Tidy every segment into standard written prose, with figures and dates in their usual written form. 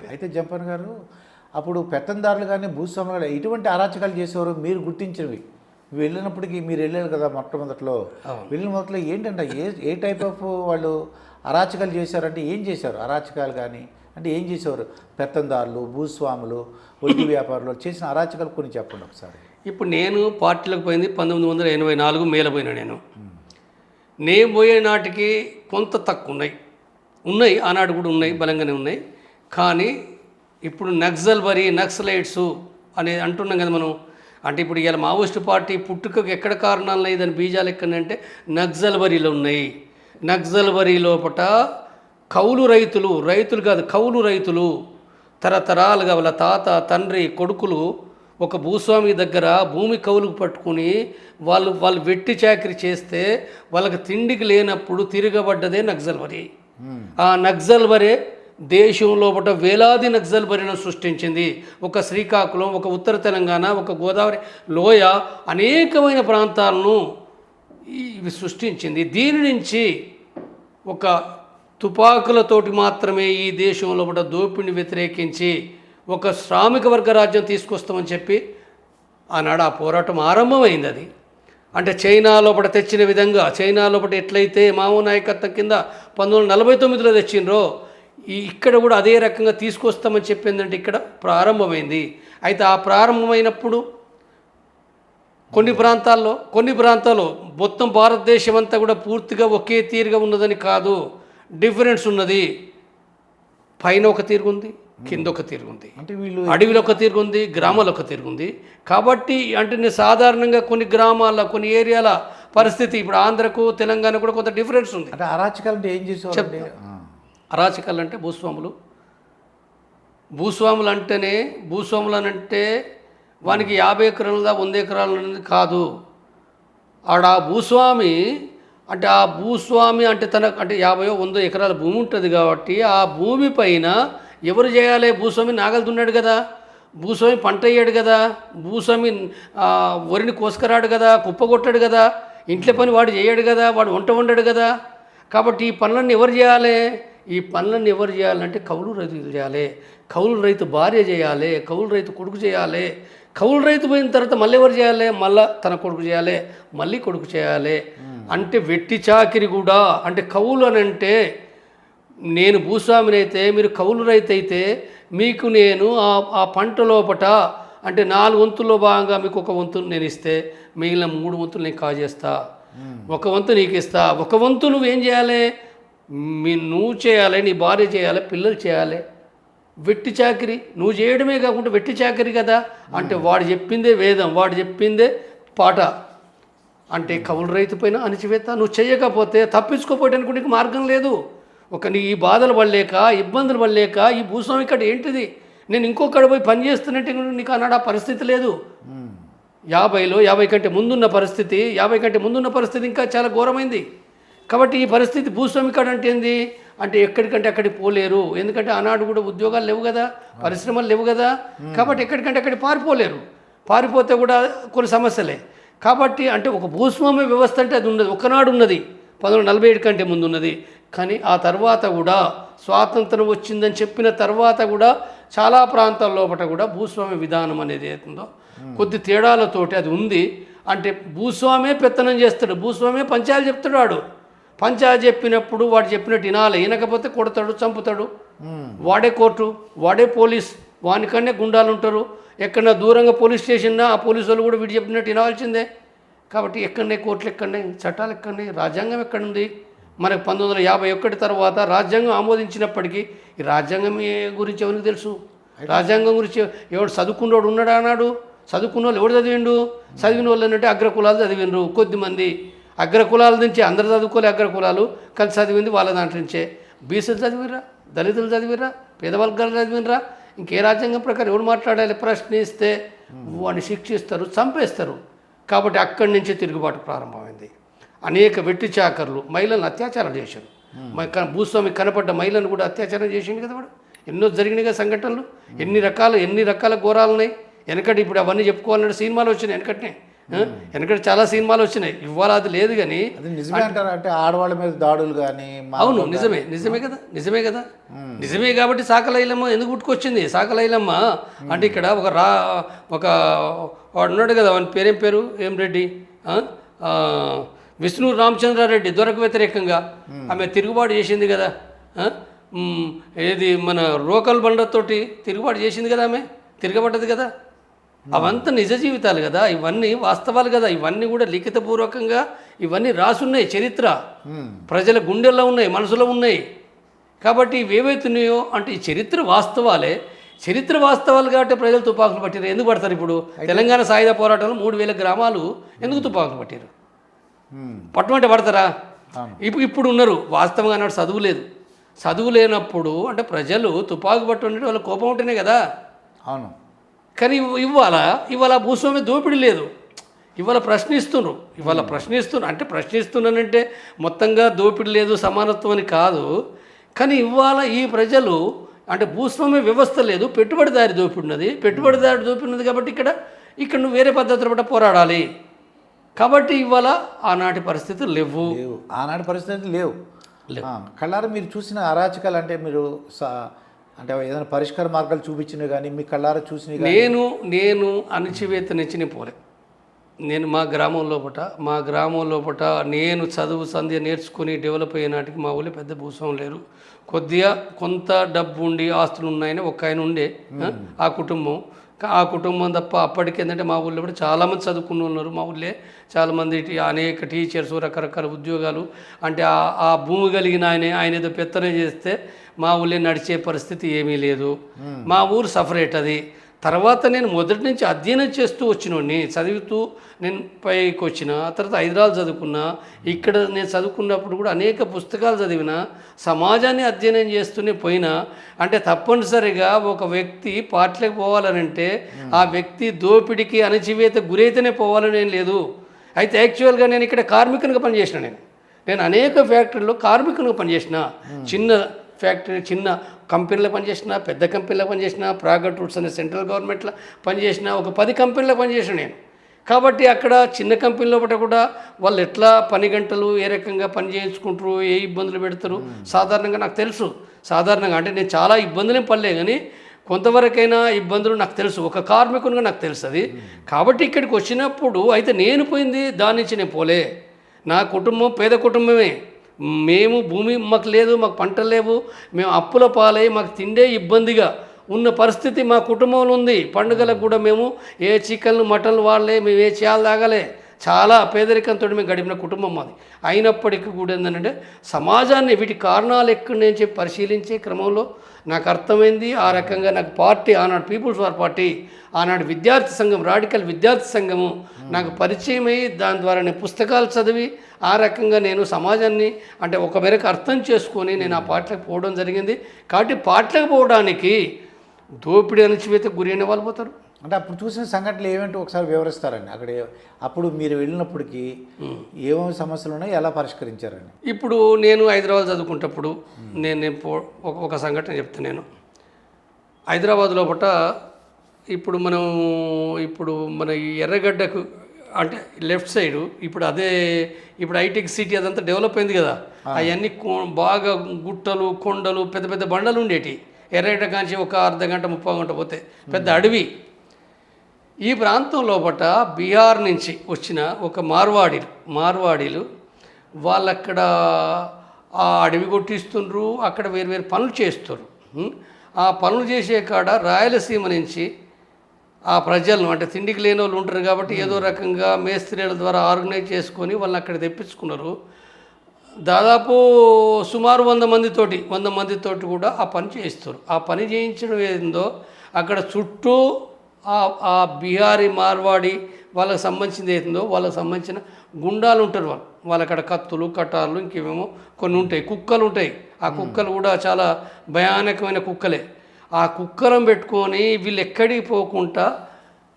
అయితే జంపన్ గారు అప్పుడు పెత్తందారులు కానీ భూస్వాములు కానీ ఎటువంటి అరాచకాలు చేసేవారు మీరు గుర్తించినవి వెళ్ళినప్పటికీ మీరు వెళ్ళారు కదా మొట్టమొదట్లో వెళ్ళిన మొదట్లో ఏంటంటే ఏ టైప్ ఆఫ్ వాళ్ళు అరాచకాలు చేశారంటే ఏం చేశారు అరాచకాలు కానీ అంటే ఏం చేసేవారు పెత్తందారులు భూస్వాములు వడ్డీ వ్యాపారులు చేసిన అరాచకాలు కొన్ని చెప్పండి ఒకసారి. ఇప్పుడు నేను పార్టీలకు పోయింది 1984 మేల పోయినా. నేను పోయే నాటికి కొంత తక్కువ ఉన్నాయి ఆనాడు కూడా ఉన్నాయి, బలంగానే ఉన్నాయి. కానీ ఇప్పుడు నక్సలైట్స్ అనేది అంటున్నాం కదా మనం. అంటే ఇప్పుడు ఇలా మావోయిస్టు పార్టీ పుట్టుకకు ఎక్కడ కారణాలు లేదు దాని బీజాలు ఎక్కడంటే నక్సల్బరీలో ఉన్నాయి. నక్సల్బరీ లోపట కౌలు రైతులు కాదు కౌలు రైతులు తరతరాలుగా వాళ్ళ తాత తండ్రి కొడుకులు ఒక భూస్వామి దగ్గర భూమి కౌలుకు పట్టుకుని వాళ్ళు వెట్టి చాకరీ చేస్తే వాళ్ళకి తిండికి లేనప్పుడు తిరగబడ్డదే నక్సల్బరీ. ఆ నక్సల్బరీ దేశం లోపల వేలాది నక్సల్బరీలను సృష్టించింది. ఒక శ్రీకాకుళం, ఒక ఉత్తర తెలంగాణ, ఒక గోదావరి లోయ అనేకమైన ప్రాంతాలను ఇవి సృష్టించింది. దీని నుంచి ఒక తుపాకులతోటి మాత్రమే ఈ దేశం లోపల దోపిడిని వ్యతిరేకించి ఒక శ్రామిక వర్గ రాజ్యం తీసుకొస్తామని చెప్పి ఆనాడు ఆ పోరాటం ఆరంభమైంది. అది అంటే చైనా లోపల తెచ్చిన విధంగా చైనా లోపల ఎట్లయితే మావో నాయకత్వం కింద 1949లో తెచ్చిండ్రో ఇక్కడ కూడా అదే రకంగా తీసుకొస్తామని చెప్పిందంటే ఇక్కడ ప్రారంభమైంది. అయితే ఆ ప్రారంభమైనప్పుడు కొన్ని ప్రాంతాల్లో మొత్తం భారతదేశం అంతా కూడా పూర్తిగా ఒకే తీరుగా ఉన్నదని కాదు, డిఫరెన్స్ ఉన్నది. పైన ఒక తీరుగుంది, కింద ఒక తీరుగుంది, అంటే వీళ్ళు అడవిలో ఒక తీరుగుంది, గ్రామాల్లో ఒక తీరుగుంది. కాబట్టి అంటే నేను సాధారణంగా కొన్ని గ్రామాల కొన్ని ఏరియాల పరిస్థితి ఇప్పుడు ఆంధ్రకు తెలంగాణ కూడా కొంత డిఫరెన్స్ ఉంది. అంటే అరాచకాలు అంటే ఏం చేసేవారు? అరాచకాలు అంటే భూస్వాములు అంటేనే భూస్వాములు అంటే వానికి 50 ఎకరాల 100 ఎకరాలు అనేది కాదు. ఆడ భూస్వామి అంటే తనకు అంటే 50-100 ఎకరాల భూమి ఉంటుంది కాబట్టి ఆ భూమి పైన ఎవరు చేయాలి? భూస్వామి నాగలు దున్నాడు కదా, భూస్వామి పంట అయ్యాడు కదా, భూస్వామి వరిని కోసుకరాడు కదా, కుప్పగొట్టాడు కదా, ఇంట్లో పని వాడు చేయడు కదా, వాడు వంట వండాడు కదా. కాబట్టి ఈ పనులన్నీ ఎవరు చేయాలి? ఈ పనులన్నీ ఎవరు చేయాలంటే కౌలు రైతులు చేయాలి. కౌలు రైతు భార్య చేయాలి, కౌలు రైతు కొడుకు చేయాలి. కౌలు రైతు పోయిన తర్వాత మళ్ళీ ఎవరు చేయాలి? మళ్ళీ తన కొడుకు చేయాలి, మళ్ళీ కొడుకు చేయాలి. అంటే వెట్టి చాకిరి కూడా. అంటే కౌలు అని అంటే నేను భూస్వామిని అయితే మీరు కౌలు రైతు అయితే మీకు నేను ఆ పంట లోపట అంటే 4 వంతుల్లో భాగంగా మీకు ఒక వంతు నేను ఇస్తే మిగిలిన 3 వంతులు నేను కాజేస్తా, ఒక వంతు నీకు ఇస్తా. ఒక వంతు నువ్వేం చేయాలి? నువ్వు చేయాలి, నీ భార్య చేయాలి, పిల్లలు చేయాలి. వెట్టి చాకిరి నువ్వు చేయడమే కాకుండా వెట్టి చాకిరి కదా. అంటే వాడు చెప్పిందే వేదం, వాడు చెప్పిందే పాట. అంటే కౌలు రైతు పైన అణచివేత. నువ్వు చేయకపోతే తప్పించుకోపోవడానికి నీకు మార్గం లేదు. నీ ఈ బాధలు పడలేక ఇబ్బందులు పడలేక ఈ భూస్వామి ఇక్కడ ఏంటిది నేను ఇంకొకడ పోయి పని చేస్తున్నట్టు నీకు అన్నాడు. ఆ పరిస్థితి లేదు. 50 కంటే ముందున్న పరిస్థితి ఇంకా చాలా ఘోరమైంది. కాబట్టి ఈ పరిస్థితి భూస్వామి కాడ అంటే ఏంది అంటే ఎక్కడికంటే అక్కడికి పోలేరు. ఎందుకంటే ఆనాడు కూడా ఉద్యోగాలు లేవు కదా, పరిశ్రమలు లేవు కదా. కాబట్టి ఎక్కడికంటే అక్కడికి పారిపోతే కూడా కొన్ని సమస్యలే. కాబట్టి అంటే ఒక భూస్వామ్య వ్యవస్థ అంటే అది ఉన్నది, ఒకనాడు ఉన్నది, 1947 కంటే ముందు ఉన్నది. కానీ ఆ తర్వాత కూడా స్వాతంత్రం వచ్చిందని చెప్పిన తర్వాత కూడా చాలా ప్రాంతాల లోపల కూడా భూస్వామ్య విధానం అనేది ఏతుందో కొద్ది తేడాలతోటి అది ఉంది. అంటే భూస్వామే పెత్తనం చేస్తాడు, భూస్వామే పంచాయలు చెప్తాడు. వాడు పంచాయతీ చెప్పినప్పుడు వాడు చెప్పినట్టు వినాలి, వినకపోతే కొడతాడు, చంపుతాడు. వాడే కోర్టు, వాడే పోలీస్, వానికన్నా గుండాలు ఉంటారు. ఎక్కడన్నా దూరంగా పోలీస్ స్టేషన్ ఆ పోలీసు వాళ్ళు కూడా వీడు చెప్పినట్టు వినాల్సిందే. కాబట్టి ఎక్కడనే కోర్టులు ఎక్కడనే, చట్టాలు ఎక్కడనే, రాజ్యాంగం ఎక్కడుంది? మనకు 1951 తర్వాత రాజ్యాంగం ఆమోదించినప్పటికీ ఈ రాజ్యాంగం గురించి ఎవరికి తెలుసు? రాజ్యాంగం గురించి ఎవడు చదువుకున్నవాడు ఉన్నాడా? అన్నాడు. చదువుకున్న వాళ్ళు ఎవడు చదివిండు? చదివిన వాళ్ళు ఏంటంటే అగ్రకులాలు చదివిండ్రు కొద్దిమంది. అగ్రకులాల నుంచి అందరు చదువుకోలే, అగ్రకులాలు కలిసి చదివింది వాళ్ళ దాంట్లో నుంచే. బీసీలు చదివిరా, దళితులు చదివిరా, పేదవర్గాలు చదివినరా. ఇంకే రాజ్యాంగం ప్రకారం ఎవడు మాట్లాడాలి? ప్రశ్నిస్తే వాడిని శిక్షిస్తారు, చంపేస్తారు. కాబట్టి అక్కడి నుంచే తిరుగుబాటు ప్రారంభమైంది. అనేక వెట్టి చాకర్లు మహిళలను అత్యాచారం చేశారు. భూస్వామి కనపడ్డ మహిళలను కూడా అత్యాచారం చేసిండు కదా వాడు. ఎన్నో జరిగినాయి కదా సంఘటనలు. ఎన్ని రకాల ఘోరాలు ఉన్నాయి. వెనకటి ఇప్పుడు అవన్నీ చెప్పుకోవాలంటే సినిమాలు వచ్చినాయి వెనకటినే. ఎందుకంటే చాలా సినిమాలు వచ్చినాయి, ఇవాళ అది లేదు కానీ. అది నిజమే అంటారు, అంటే ఆడవాళ్ళ మీద దాడులు కానీ. అవును, నిజమే కదా. నిజమే కాబట్టి సాకలైలమ్మ ఎందుకు పుట్టుకొచ్చింది? సాకలైలమ్మ అంటే ఇక్కడ ఒక వాడు ఉన్నాడు కదా, వాని పేరు ఏం రెడ్డి, విష్ణు రామచంద్రారెడ్డి, దొరకు వ్యతిరేకంగా ఆమె తిరుగుబాటు చేసింది కదా. ఏది మన రోకల్ బండతోటి తిరుగుబాటు చేసింది కదా, ఆమె తిరగబడ్డది కదా. అవంతా నిజ జీవితాలు కదా, ఇవన్నీ వాస్తవాలు కదా, ఇవన్నీ కూడా లిఖితపూర్వకంగా ఇవన్నీ రాసున్నాయి. చరిత్ర ప్రజల గుండెల్లో ఉన్నాయి, మనసులో ఉన్నాయి. కాబట్టి ఇవేవైతున్నాయో అంటే ఈ చరిత్ర వాస్తవాలే. చరిత్ర వాస్తవాలు కాబట్టి ప్రజలు తుపాకులు పట్టారు. ఎందుకు పడతారు? ఇప్పుడు తెలంగాణ సాయుధ పోరాటంలో 3000 గ్రామాలు ఎందుకు తుపాకులు పట్టారు? పట్టమంటే పడతారా? ఇప్పుడు ఉన్నారు. వాస్తవంగా అన్నాడు చదువు లేదు. చదువు లేనప్పుడు అంటే ప్రజలు తుపాకు పట్టు వాళ్ళ కోపం ఉంటేనే కదా. అవును. కానీ ఇవాళ భూస్వామ్య దోపిడీ లేదు. ఇవాళ ప్రశ్నిస్తున్నారు. అంటే ప్రశ్నిస్తున్నానంటే మొత్తంగా దోపిడీ లేదు, సమానత్వం అని కాదు. కానీ ఇవాళ ఈ ప్రజలు అంటే భూస్వామ్య వ్యవస్థ లేదు, పెట్టుబడిదారి దోపిడీ ఉన్నది. పెట్టుబడిదారి దోపిడీ ఉన్నది కాబట్టి ఇక్కడ నువ్వు వేరే పద్ధతుల పట్ల పోరాడాలి. కాబట్టి ఇవాళ ఆనాటి పరిస్థితులు లేవు. కళ్ళారా మీరు చూసిన అరాచకాలు అంటే మీరు అంటే ఏదైనా పరిష్కార మార్గాలు చూపించినవి కానీ మీ కళ్ళారా చూసినవి? నేను అణచివేత నుంచి పోలే. నేను మా గ్రామం లోపట నేను చదువు సంధ్య నేర్చుకుని డెవలప్ అయ్యే నాటికి మా ఊళ్ళో పెద్ద భూస్వాములు లేరు. కొంత డబ్బు ఉండి ఆస్తులు ఉన్నాయని ఒక ఆయన ఉండే ఆ కుటుంబం తప్ప అప్పటికి ఏంటంటే మా ఊళ్ళో కూడా చాలామంది చదువుకుని ఉన్నారు. మా ఊళ్ళే చాలామంది అనేక టీచర్స్, రకరకాల ఉద్యోగాలు. అంటే ఆ భూమి కలిగిన ఆయన ఏదో పెత్తనం చేస్తే మా ఊళ్ళో నడిచే పరిస్థితి ఏమీ లేదు. మా ఊరు సపరేట్ అది. తర్వాత నేను మొదటి నుంచి అధ్యయనం చేస్తూ వచ్చినోడిని, చదువుతూ నేను పైకి వచ్చిన. తర్వాత హైదరాబాద్ చదువుకున్నా. ఇక్కడ నేను చదువుకున్నప్పుడు కూడా అనేక పుస్తకాలు చదివిన, సమాజాన్ని అధ్యయనం చేస్తూనే పోయినా. అంటే తప్పనిసరిగా ఒక వ్యక్తి పార్టీలకు పోవాలనంటే ఆ వ్యక్తి దోపిడికి అణచివేత గురైతేనే పోవాలని ఏం లేదు. అయితే యాక్చువల్గా నేను ఇక్కడ కార్మికునిగా పనిచేసిన. నేను అనేక ఫ్యాక్టరీలో కార్మికునిగా పనిచేసిన. చిన్న కంపెనీలో పనిచేసిన, పెద్ద కంపెనీలో పనిచేసిన, ప్రాగట్ రూట్స్ అనే సెంట్రల్ గవర్నమెంట్లో పనిచేసిన, ఒక 10 కంపెనీలో పనిచేసిన నేను. కాబట్టి అక్కడ చిన్న కంపెనీలో కూడా వాళ్ళు ఎట్లా పని గంటలు ఏ రకంగా పని చేయించుకుంటారు, ఏ ఇబ్బందులు పెడతారు సాధారణంగా నాకు తెలుసు. అంటే నేను చాలా ఇబ్బందులేం పడలే, కానీ కొంతవరకైనా ఇబ్బందులు నాకు తెలుసు. ఒక కార్మికునిగా నాకు తెలుసు అది. కాబట్టి ఇక్కడికి వచ్చినప్పుడు అయితే నేను పోయింది దాని నుంచి నేను పోలే. నా కుటుంబం పేద కుటుంబమే. మేము భూమి మాకు లేదు, మాకు పంటలు లేవు, మేము అప్పుల పాలై మాకు తిండే ఇబ్బందిగా ఉన్న పరిస్థితి మా కుటుంబంలో ఉంది. పండుగలకు కూడా మేము ఏ చికెన్లు మటన్లు వాడలే, మేము ఏ చేయాలి తాగలే. చాలా పేదరికంతో మేము గడిపిన కుటుంబం మాది. అయినప్పటికీ కూడా ఏంటంటే సమాజాన్ని వీటి కారణాలు ఎక్కడ నేను చెప్పి పరిశీలించే క్రమంలో నాకు అర్థమైంది. ఆ రకంగా నాకు పార్టీ, ఆనాడు పీపుల్స్ వార్ పార్టీ, ఆనాడు విద్యార్థి సంఘం, రాడికల్ విద్యార్థి సంఘము నాకు పరిచయం అయ్యి దాని ద్వారా నేను పుస్తకాలు చదివి ఆ రకంగా నేను సమాజాన్ని అంటే ఒక మేరకు అర్థం చేసుకొని నేను ఆ పార్టీలకు పోవడం జరిగింది. కాబట్టి పార్టీలకు పోవడానికి దోపిడీ అణచివేతకు గురైన వాళ్ళు పోతారు. అంటే అప్పుడు చూసిన సంఘటనలు ఏమంటే ఒకసారి వివరిస్తారండి. అప్పుడు మీరు వెళ్ళినప్పటికీ ఏమేమి సమస్యలు ఉన్నాయి, ఎలా పరిష్కరించారండి? ఇప్పుడు నేను హైదరాబాద్ చదువుకుంటప్పుడు నేను ఒక సంఘటన చెప్తాను. నేను హైదరాబాద్ లోపల ఇప్పుడు మన ఎర్రగడ్డకు అంటే లెఫ్ట్ సైడు ఇప్పుడు హైటెక్ సిటీ అదంతా డెవలప్ అయింది కదా. అవన్నీ బాగా గుట్టలు, కొండలు, పెద్ద పెద్ద బండలు ఉండేటి. ఎర్రగడ్డ కాంచి ఒక అర్ధ గంట 30 గంట పోతే పెద్ద అడవి. ఈ ప్రాంతం లోపల బీహార్ నుంచి వచ్చిన ఒక మార్వాడీలు వాళ్ళక్కడ ఆ అడవి కొట్టిస్తుండ్రు, అక్కడ వేరు పనులు చేస్తున్నారు. ఆ పనులు చేసే కాడ రాయలసీమ నుంచి ఆ ప్రజలను అంటే తిండికి లేని వాళ్ళు ఉంటారు కాబట్టి ఏదో రకంగా మేస్త్రీల ద్వారా ఆర్గనైజ్ చేసుకొని వాళ్ళని అక్కడ తెప్పించుకున్నారు. దాదాపు సుమారు 100 మందితోటి కూడా ఆ పని చేయిస్తారు. ఆ పని చేయించడం ఏందో అక్కడ చుట్టూ ఆ బిహారీ మార్వాడి వాళ్ళకి సంబంధించింది ఏందో వాళ్ళకి సంబంధించిన గుండాలు ఉంటారు. వాళ్ళ అక్కడ కత్తులు, కటార్లు, ఇంకేమేమో కొన్ని ఉంటాయి. కుక్కలు ఉంటాయి. ఆ కుక్కలు కూడా చాలా భయానకమైన కుక్కలే. ఆ కుక్కలను పెట్టుకొని వీళ్ళు ఎక్కడికి పోకుండా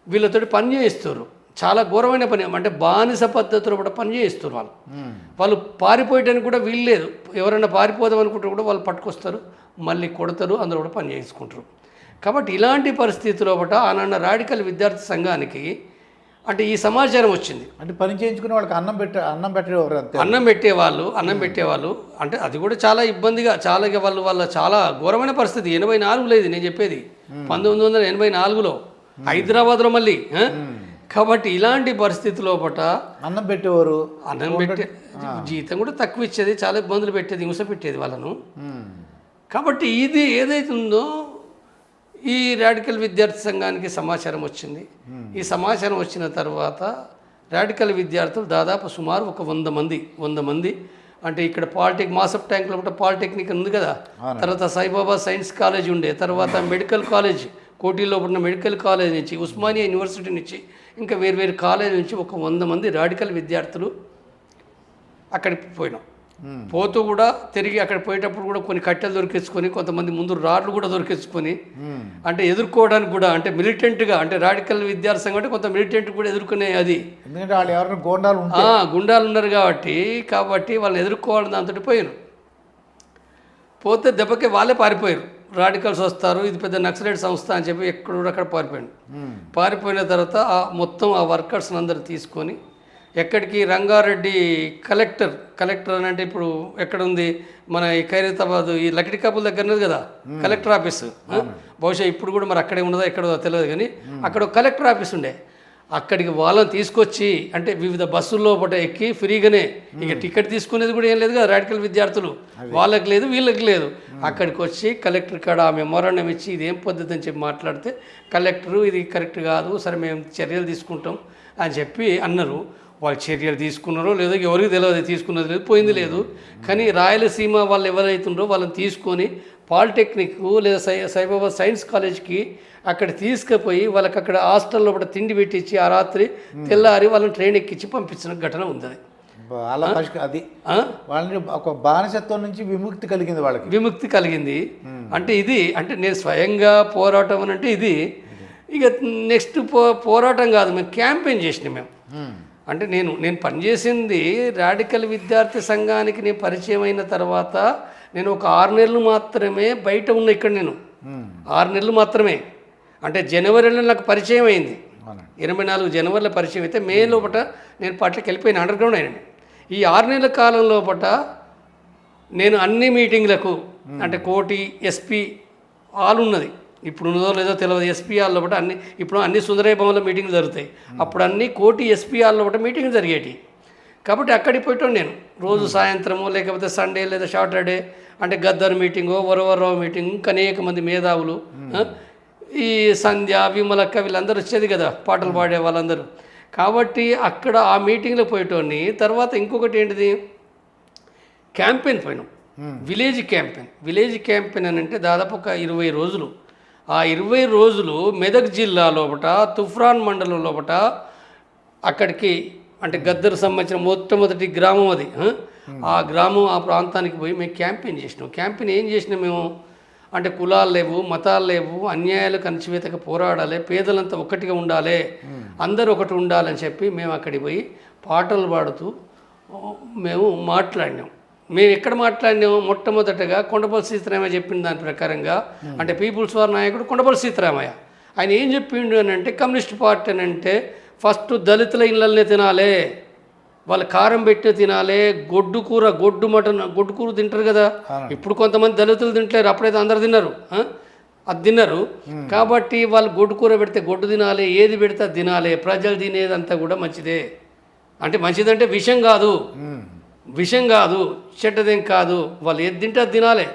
వీళ్ళతోటి పని చేయిస్తారు. చాలా ఘోరమైన పని, అంటే బానిస పద్ధతిలో కూడా పని చేయిస్తారు. వాళ్ళు పారిపోయడానికి కూడా వీల్లేదు. ఎవరైనా పారిపోదాం అనుకుంటే కూడా వాళ్ళు పట్టుకొస్తారు, మళ్ళీ కొడతారు, అందులో కూడా పని చేసుకుంటారు. కాబట్టి ఇలాంటి పరిస్థితుల్లో ఆనాన్న రాడికల్ విద్యార్థి సంఘానికి అంటే ఈ సమాచారం వచ్చింది. అంటే పని చేయించుకునే వాళ్ళకి అన్నం పెట్టేవారు అంతే. అన్నం పెట్టేవాళ్ళు అంటే అది కూడా చాలా ఇబ్బందిగా, చాలా వాళ్ళ చాలా ఘోరమైన పరిస్థితి. 84లో ఇది నేను చెప్పేది, 1984లో హైదరాబాద్లో మళ్ళీ. కాబట్టి ఇలాంటి పరిస్థితి లోపల అన్నం పెట్టేవారు, అన్నం పెట్టే జీతం కూడా తక్కువ ఇచ్చేది, చాలా ఇబ్బందులు పెట్టేది, హింస పెట్టేది వాళ్ళను. కాబట్టి ఇది ఏదైతే ఉందో ఈ రాడికల్ విద్యార్థి సంఘానికి సమాచారం వచ్చింది. ఈ సమాచారం వచ్చిన తర్వాత రాడికల్ విద్యార్థులు దాదాపు సుమారు ఒక 100 మంది అంటే ఇక్కడ మాసప్ ట్యాంక్ లోపల పాలిటెక్నిక్ ఉంది కదా, తర్వాత సాయిబాబా సైన్స్ కాలేజ్ ఉండే, తర్వాత మెడికల్ కాలేజ్ కోటిలో ఉన్న మెడికల్ కాలేజ్ నుంచి, ఉస్మానియా యూనివర్సిటీ నుంచి, ఇంకా వేరు కాలేజ్ నుంచి ఒక 100 మంది రాడికల్ విద్యార్థులు అక్కడికి పోయినాం. పోతూ కూడా తిరిగి అక్కడ పోయేటప్పుడు కూడా కొన్ని కట్టెలు దొరికించుకొని, కొంతమంది ముందు రాడ్లు కూడా దొరికించుకొని, అంటే ఎదుర్కోవడానికి కూడా అంటే మిలిటెంట్గా, అంటే రాడికల్ విద్యార్థి సంఘం అంటే కొంత మిలిటెంట్ కూడా ఎదుర్కొనే అది, ఎందుకంటే వాళ్ళు ఎవరైనా గుండాలు ఉన్నారు కాబట్టి వాళ్ళని ఎదుర్కోవాలని దాంతో పోయారు. పోతే దెబ్బకి వాళ్ళే పారిపోయారు. రాడికల్స్ వస్తారు, ఇది పెద్ద నక్సలైట్ సంస్థ అని చెప్పి అక్కడ పారిపోయాడు. పారిపోయిన తర్వాత మొత్తం ఆ వర్కర్స్ని అందరు తీసుకొని ఎక్కడికి రంగారెడ్డి కలెక్టర్ అని అంటే ఇప్పుడు ఎక్కడ ఉంది మన ఈ ఖైరతాబాద్ ఈ లకిడి కాపుల దగ్గర ఉన్నది కదా కలెక్టర్ ఆఫీసు. బహుశా ఇప్పుడు కూడా మరి అక్కడే ఉన్నదో ఎక్కడో తెలియదు, కానీ అక్కడ కలెక్టర్ ఆఫీస్ ఉండే. అక్కడికి వాళ్ళని తీసుకొచ్చి అంటే వివిధ బస్సుల్లో ఒకటి ఎక్కి ఫ్రీగానే, ఇక టికెట్ తీసుకునేది కూడా ఏం లేదు కదా రాడికల్ విద్యార్థులు, వాళ్ళకి లేదు వీళ్ళకి లేదు. అక్కడికి వచ్చి కలెక్టర్ కాడ ఆ మెమోరాండం ఇచ్చి ఇదేం పద్ధతి అని చెప్పి మాట్లాడితే కలెక్టరు ఇది కరెక్ట్ కాదు, సరే మేము చర్యలు తీసుకుంటాం అని చెప్పి అన్నారు. వాళ్ళు చర్యలు తీసుకున్నారో లేదో ఎవరికి తెలియదు, తీసుకున్నది లేదు, పోయింది లేదు. కానీ రాయలసీమ వాళ్ళు ఎవరైతుండ్రో వాళ్ళని తీసుకొని పాలిటెక్నిక్ లేదా సాయిబాబా సైన్స్ కాలేజ్కి అక్కడ తీసుకుపోయి వాళ్ళకి అక్కడ హాస్టల్లో కూడా తిండి పెట్టించి ఆ రాత్రి తెల్లారి వాళ్ళని ట్రైన్ ఎక్కించి పంపించిన ఘటన ఉంది. అది వాళ్ళని ఒక బానిసత్వం నుంచి విముక్తి కలిగింది అంటే ఇది అంటే నేను స్వయంగా పోరాటం అని అంటే ఇది. ఇక నెక్స్ట్ పోరాటం కాదు, మేము క్యాంపెయిన్ చేసినాం మేము. అంటే నేను పనిచేసింది రాడికల్ విద్యార్థి సంఘానికి నేను పరిచయం అయిన తర్వాత నేను ఒక 6 నెలలు మాత్రమే బయట ఉన్న. ఇక్కడ నేను 6 నెలలు మాత్రమే, అంటే జనవరిలో నాకు పరిచయం అయింది. 24 జనవరిలో పరిచయం అయితే మే లోపల నేను పాటలకు వెళ్ళిపోయిన అండర్ గ్రౌండ్ అయినండి. ఈ 6 నెలల కాలం లోపల నేను అన్ని మీటింగ్లకు అంటే కోటి ఎస్పీ హాల్ ఉన్నది, ఇప్పుడు ఉన్నదో లేదో తెలియదు, ఎస్పీ హాల్లో ఒకటి ఇప్పుడు అన్ని సుందరయ్య భవన్లో మీటింగ్లు జరుగుతాయి, అప్పుడు అన్ని కోటి ఎస్పీ హాల్లో ఒకటి మీటింగ్లు జరిగేటి. కాబట్టి అక్కడికి పోయటం నేను రోజు సాయంత్రము లేకపోతే సండే లేదా సాటర్డే అంటే గద్దర్ మీటింగు, వరవరరావు మీటింగ్, ఇంకా అనేక మంది మేధావులు, ఈ సంధ్య విమలక్క వీళ్ళందరూ వచ్చేది కదా పాటలు పాడే వాళ్ళందరూ. కాబట్టి అక్కడ ఆ మీటింగ్లో పోయేటోని. తర్వాత ఇంకొకటి ఏంటిది, క్యాంపెయిన్ పోయినాం, విలేజ్ క్యాంపెయిన్ అని అంటే దాదాపు ఒక 20 రోజులు. ఆ 20 రోజులు మెదక్ జిల్లా లోపట తుఫ్రాన్ మండలం లోపట అక్కడికి అంటే గద్దరు సంబంధించిన మొట్టమొదటి గ్రామం అది. ఆ గ్రామం ఆ ప్రాంతానికి పోయి మేము క్యాంపెయిన్ చేసినాం. క్యాంపెయిన్ ఏం చేసినాం మేము అంటే కులాలు లేవు, మతాలు లేవు, అన్యాయాలకు అణచివేతగా పోరాడాలి, పేదలంతా ఒకటిగా ఉండాలి, అందరూ ఒకటి ఉండాలని చెప్పి మేము అక్కడికి పోయి పాటలు పాడుతూ మేము మాట్లాడినాం. మేము ఎక్కడ మాట్లాడినాము, మొట్టమొదటగా కొండపల్లి సీతారామయ్య చెప్పిన దాని ప్రకారంగా అంటే పీపుల్స్ వార్ నాయకుడు కొండపల్లి సీతారామయ్య. ఆయన ఏం చెప్పిండు అని అంటే కమ్యూనిస్ట్ పార్టీ అని అంటే ఫస్ట్ దళితుల ఇళ్ళనే తినాలి, వాళ్ళు కారం పెట్టి తినాలి, గొడ్డు కూర తింటారు కదా. ఇప్పుడు కొంతమంది దళితులు తింటలేరు, అప్పుడైతే అందరు తిన్నారు, అది తిన్నారు. కాబట్టి వాళ్ళు గొడ్డు కూర పెడితే గొడ్డు తినాలి, ఏది పెడితే అది తినాలి, ప్రజలు తినేదంతా కూడా మంచిదే. అంటే మంచిదంటే విషం కాదు, చెడ్డదేం కాదు, వాళ్ళు ఏది తింటే అది తినాలి.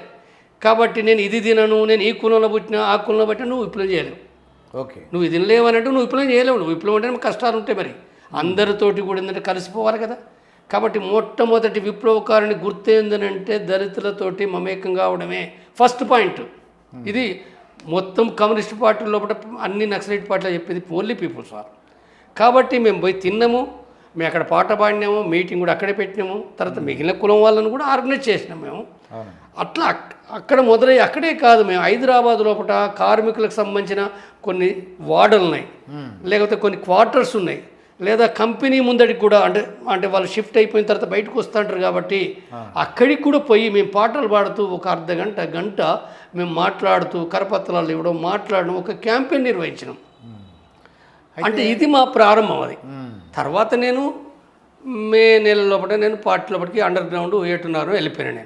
కాబట్టి నేను ఇది తినను, నేను ఈ కులంలో పుట్టినా ఆ కులంలో బట్టి నువ్వు విప్లవం చేయలేవు. ఓకే, నువ్వు ఇది తినలేవనంటే నువ్వు విప్లవం చేయలేవు. నువ్వు విప్లవం అంటే కష్టాలు ఉంటాయి, మరి అందరితోటి కూడా ఏంటంటే కలిసిపోవాలి కదా. కాబట్టి మొట్టమొదటి విప్లవకారుని గుర్తు ఏంటంటే దళితులతోటి మమేకం కావడమే ఫస్ట్ పాయింట్. ఇది మొత్తం కమ్యూనిస్ట్ పార్టీ లోపల అన్ని నక్సలైట్ పార్టీలో చెప్పేది ఓన్లీ పీపుల్స్ వార్. కాబట్టి మేము పోయి తిన్నాము, మేము అక్కడ పాట పాడినాము, మీటింగ్ కూడా అక్కడే పెట్టినాము. తర్వాత మిగిలిన కులం వాళ్ళని కూడా ఆర్గనైజ్ చేసినాం మేము. అట్లా అక్కడ మొదలై అక్కడే కాదు, మేము హైదరాబాద్ లోపల కార్మికులకు సంబంధించిన కొన్ని వార్డులు ఉన్నాయి, లేకపోతే కొన్ని క్వార్టర్స్ ఉన్నాయి, లేదా కంపెనీ ముందడికి కూడా అంటే వాళ్ళు షిఫ్ట్ అయిపోయిన తర్వాత బయటకు వస్తుంటారు కాబట్టి అక్కడికి కూడా పోయి మేము పాటలు పాడుతూ ఒక అర్ధ గంట మేము మాట్లాడుతూ కరపత్రాలు ఇవ్వడం, మాట్లాడడం, ఒక క్యాంపెయిన్ నిర్వహించినాం. అంటే ఇది మా ప్రారంభం అది. తర్వాత నేను మే నెల లోపల నేను పార్టీ లోపలికి అండర్ గ్రౌండ్ 8:30 వెళ్ళిపోయాను నేను.